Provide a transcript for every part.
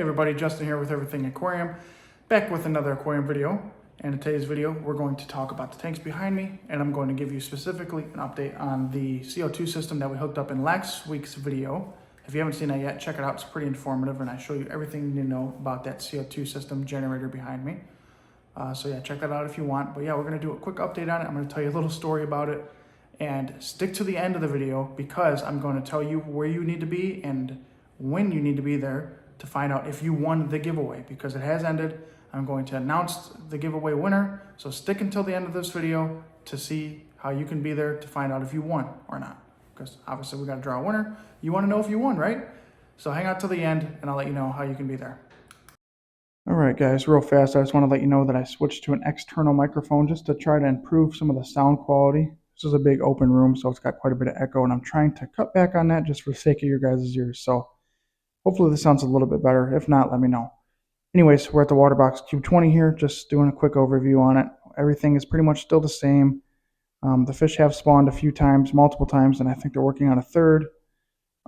Hey everybody, Justin here with Everything Aquarium, back with another aquarium video. And in today's video, we're going to talk about the tanks behind me, and I'm going to give you specifically an update on the CO2 system that we hooked up in last week's video. If you haven't seen that yet, check it out. It's pretty informative, and I show you everything you need to know about that CO2 system generator behind me. So yeah, check that out if you want. But yeah, we're going to do a quick update on it. I'm going to tell you a little story about it, and stick to the end of the video because I'm going to tell you where you need to be and when you need to be there to find out if you won the giveaway, because it has ended. I'm going to announce the giveaway winner, so stick until the end of this video to see how you can be there to find out if you won or not, because obviously we got to draw a winner. You want to know if you won, right? So hang out till the end and I'll let you know how you can be there. All right, guys, real fast, I just want to let you know that I switched to an external microphone just to try to improve some of the sound quality. This is a big open room, so it's got quite a bit of echo, and I'm trying to cut back on that just for the sake of your guys' ears. So hopefully this sounds a little bit better. If not, let me know. Anyways, we're at the Waterbox Cube 20 here, just doing a quick overview on it. Everything is pretty much still the same. The fish have spawned a few times, multiple times, and I think they're working on a third.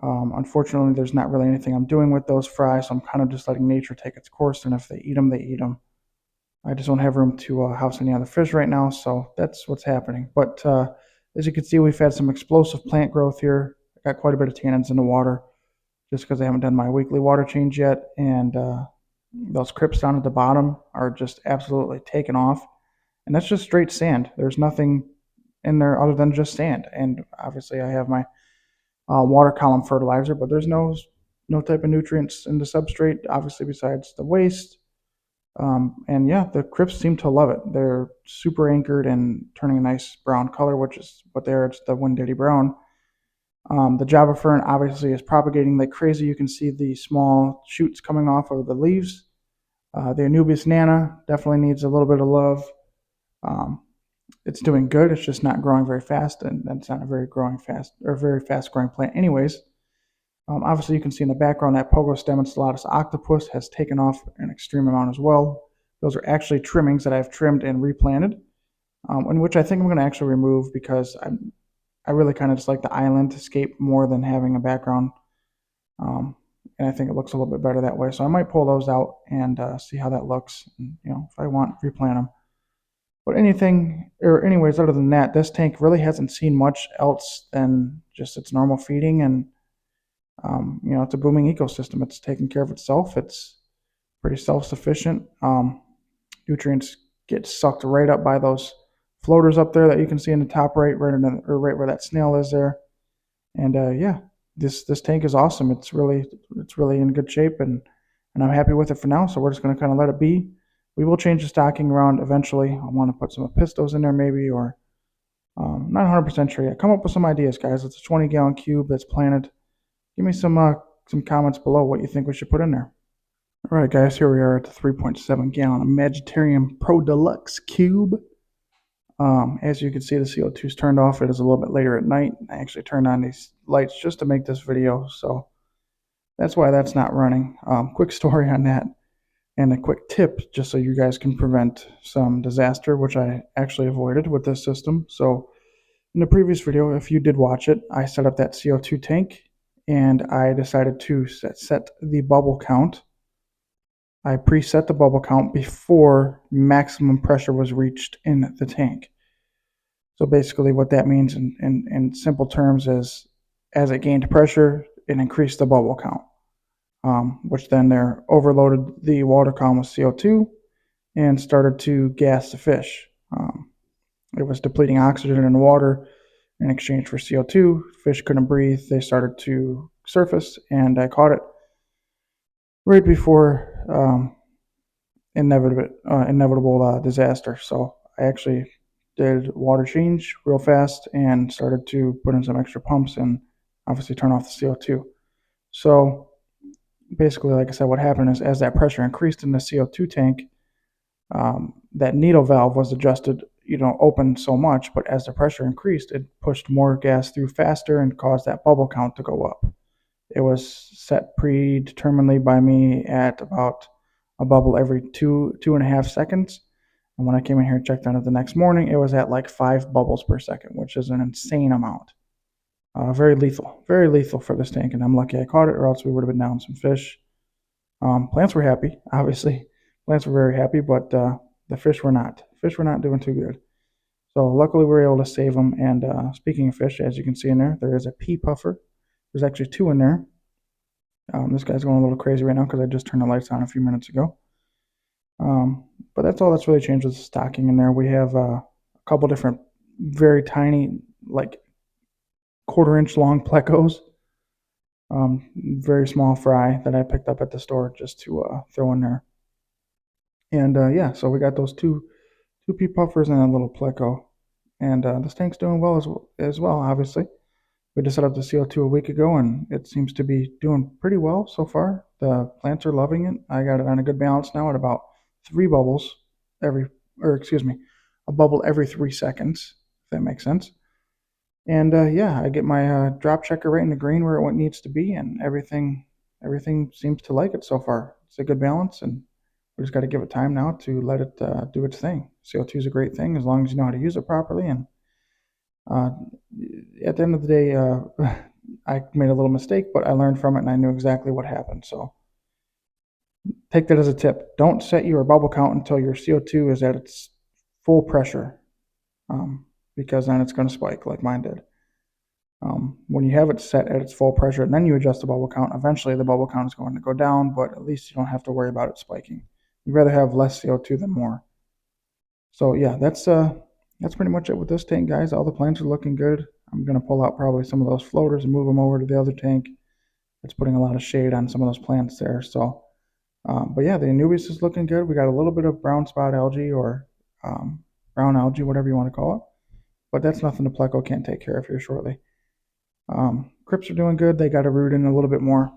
Unfortunately, there's not really anything I'm doing with those fry, so I'm kind of just letting nature take its course, and if they eat them, they eat them. I just don't have room to house any other fish right now, so that's what's happening. But as you can see, we've had some explosive plant growth here. I got quite a bit of tannins in the water, just because I haven't done my weekly water change yet, and those crypts down at the bottom are just absolutely taken off, and that's just straight sand. There's nothing in there other than just sand, and obviously I have my water column fertilizer, but there's no type of nutrients in the substrate, obviously, besides the waste. And yeah, the crypts seem to love it. They're super anchored and turning a nice brown color, which is what they are. It's the Winditty brown. The Java fern obviously is propagating like crazy. You can see the small shoots coming off of the leaves. The Anubias nana definitely needs a little bit of love. It's doing good. It's just not growing very fast, and that's not a very fast growing plant anyways. Obviously, you can see in the background that Pogostem encellatus octopus has taken off an extreme amount as well. Those are actually trimmings that I've trimmed and replanted, and which I think I'm going to actually remove because I really kind of just like the island scape more than having a background, and I think it looks a little bit better that way. So I might pull those out and see how that looks, and, if I want, replant them. But anyways, other than that, this tank really hasn't seen much else than just its normal feeding, and it's a booming ecosystem. It's taking care of itself. It's pretty self-sufficient. Nutrients get sucked right up by those floaters up there that you can see in the top right where that snail is there. And yeah, this tank is awesome. It's really in good shape, and I'm happy with it for now. So we're just going to kind of let it be. We will change the stocking around eventually. I want to put some pistos in there maybe, or not 100% sure yet. Come up with some ideas, guys. It's a 20-gallon cube that's planted. Give me some comments below what you think we should put in there. All right, guys, here we are at the 3.7-gallon Magitarium Pro Deluxe cube. As you can see, the CO2 is turned off. It is a little bit later at night. I actually turned on these lights just to make this video, so that's why that's not running. Quick story on that, and a quick tip just so you guys can prevent some disaster, which I actually avoided with this system. So in the previous video, if you did watch it, I set up that CO2 tank, and I decided to set the bubble count. I preset the bubble count before maximum pressure was reached in the tank. So basically what that means in simple terms is as it gained pressure, it increased the bubble count, which then there overloaded the water column with CO2 and started to gas the fish. It was depleting oxygen in the water in exchange for CO2. Fish couldn't breathe. They started to surface, and I caught it right before inevitable disaster. So I actually did water change real fast and started to put in some extra pumps and obviously turn off the CO2. So basically, like I said, what happened is as that pressure increased in the CO2 tank, that needle valve was adjusted, open so much, but as the pressure increased, it pushed more gas through faster and caused that bubble count to go up. It was set predeterminedly by me at about a bubble every 2.5 seconds. And when I came in here and checked on it the next morning, it was at like 5 bubbles per second, which is an insane amount. Very lethal for this tank, and I'm lucky I caught it, or else we would have been down some fish. Plants were happy, obviously. Plants were very happy, but the fish were not. Fish were not doing too good. So luckily we were able to save them. And speaking of fish, as you can see in there is a pea puffer. There's actually two in there. This guy's going a little crazy right now because I just turned the lights on a few minutes ago. But that's all that's really changed with the stocking in there. We have a couple different very tiny, like quarter-inch long plecos. Very small fry that I picked up at the store just to throw in there. And yeah, so we got those two pea puffers and a little pleco. And this tank's doing well as well, obviously. We just set up the CO2 a week ago, and it seems to be doing pretty well so far. The plants are loving it. I got it on a good balance now at about 3 bubbles a bubble every 3 seconds, if that makes sense. And yeah, I get my drop checker right in the green where it needs to be, and everything seems to like it so far. It's a good balance, and we just got to give it time now to let it do its thing. CO2 is a great thing as long as you know how to use it properly. And uh, at the end of the day, I made a little mistake, but I learned from it and I knew exactly what happened. So take that as a tip. Don't set your bubble count until your CO2 is at its full pressure, because then it's going to spike like mine did. When you have it set at its full pressure and then you adjust the bubble count, eventually the bubble count is going to go down, but at least you don't have to worry about it spiking. You'd rather have less CO2 than more. So yeah, that's pretty much it with this tank, guys. All the plants are looking good. I'm gonna pull out probably some of those floaters and move them over to the other tank. It's putting a lot of shade on some of those plants there. So, but yeah, the Anubis is looking good. We got a little bit of brown spot algae or brown algae, whatever you want to call it. But that's nothing the Pleco can't take care of here shortly. Crypts are doing good. They got to root in a little bit more.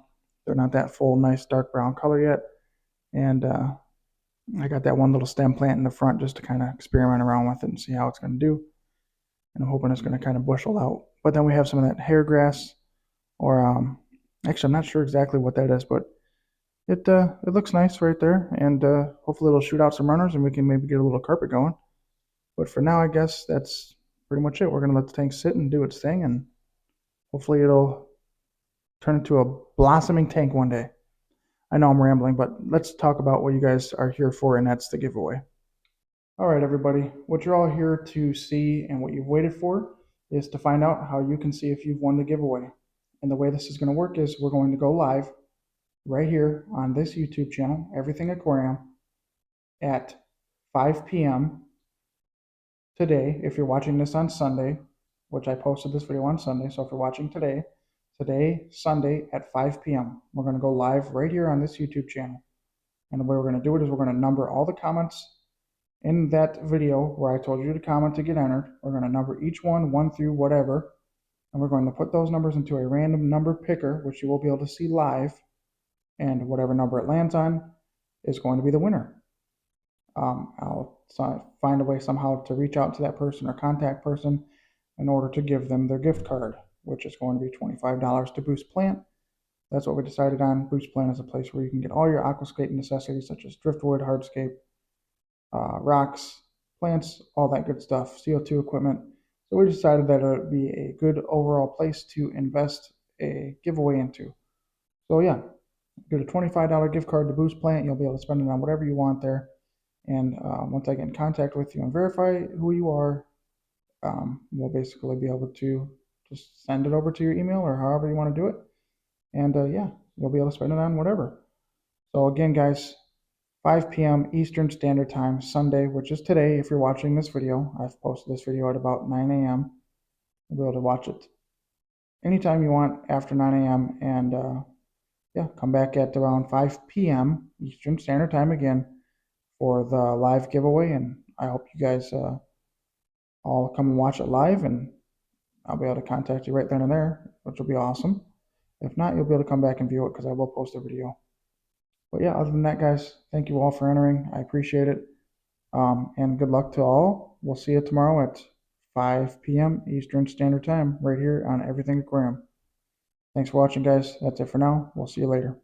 They're not that full, nice dark brown color yet. And I got that one little stem plant in the front just to kind of experiment around with it and see how it's going to do. And I'm hoping it's going to kind of bushel out. But then we have some of that hair grass, or actually I'm not sure exactly what that is, but it looks nice right there. And hopefully it'll shoot out some runners and we can maybe get a little carpet going. But for now, I guess that's pretty much it. We're going to let the tank sit and do its thing, and hopefully it'll turn into a blossoming tank one day. I know I'm rambling, but let's talk about what you guys are here for, and that's the giveaway. All right, everybody, what you're all here to see and what you've waited for is to find out how you can see if you've won the giveaway. And the way this is going to work is we're going to go live right here on this YouTube channel, Everything Aquarium, at 5 p.m. today. If you're watching this on Sunday, which I posted this video on Sunday, so if you're watching today, Sunday at 5 p.m., we're going to go live right here on this YouTube channel. And the way we're going to do it is we're going to number all the comments in that video where I told you to comment to get entered. We're going to number each one through whatever, and we're going to put those numbers into a random number picker, which you will be able to see live, and whatever number it lands on is going to be the winner. I'll find a way somehow to reach out to that person or contact person in order to give them their gift card, which is going to be $25 to Boost Plant. That's what we decided on. Boost Plant is a place where you can get all your aquascape necessities such as driftwood, hardscape, rocks, plants, all that good stuff, CO2 equipment. So we decided that it would be a good overall place to invest a giveaway into. So yeah, get a $25 gift card to Boost Plant. You'll be able to spend it on whatever you want there. And once I get in contact with you and verify who you are, we'll basically be able to just send it over to your email or however you want to do it. And yeah, you'll be able to spend it on whatever. So again, guys, 5 p.m. Eastern Standard Time, Sunday, which is today. If you're watching this video, I've posted this video at about 9 a.m. You'll be able to watch it anytime you want after 9 a.m. And yeah, come back at around 5 p.m. Eastern Standard Time again for the live giveaway. And I hope you guys all come and watch it live, and I'll be able to contact you right then and there, which will be awesome. If not, you'll be able to come back and view it because I will post a video. But yeah, other than that, guys, thank you all for entering. I appreciate it. And good luck to all. We'll see you tomorrow at 5 p.m. Eastern Standard Time right here on Everything Aquarium. Thanks for watching, guys. That's it for now. We'll see you later.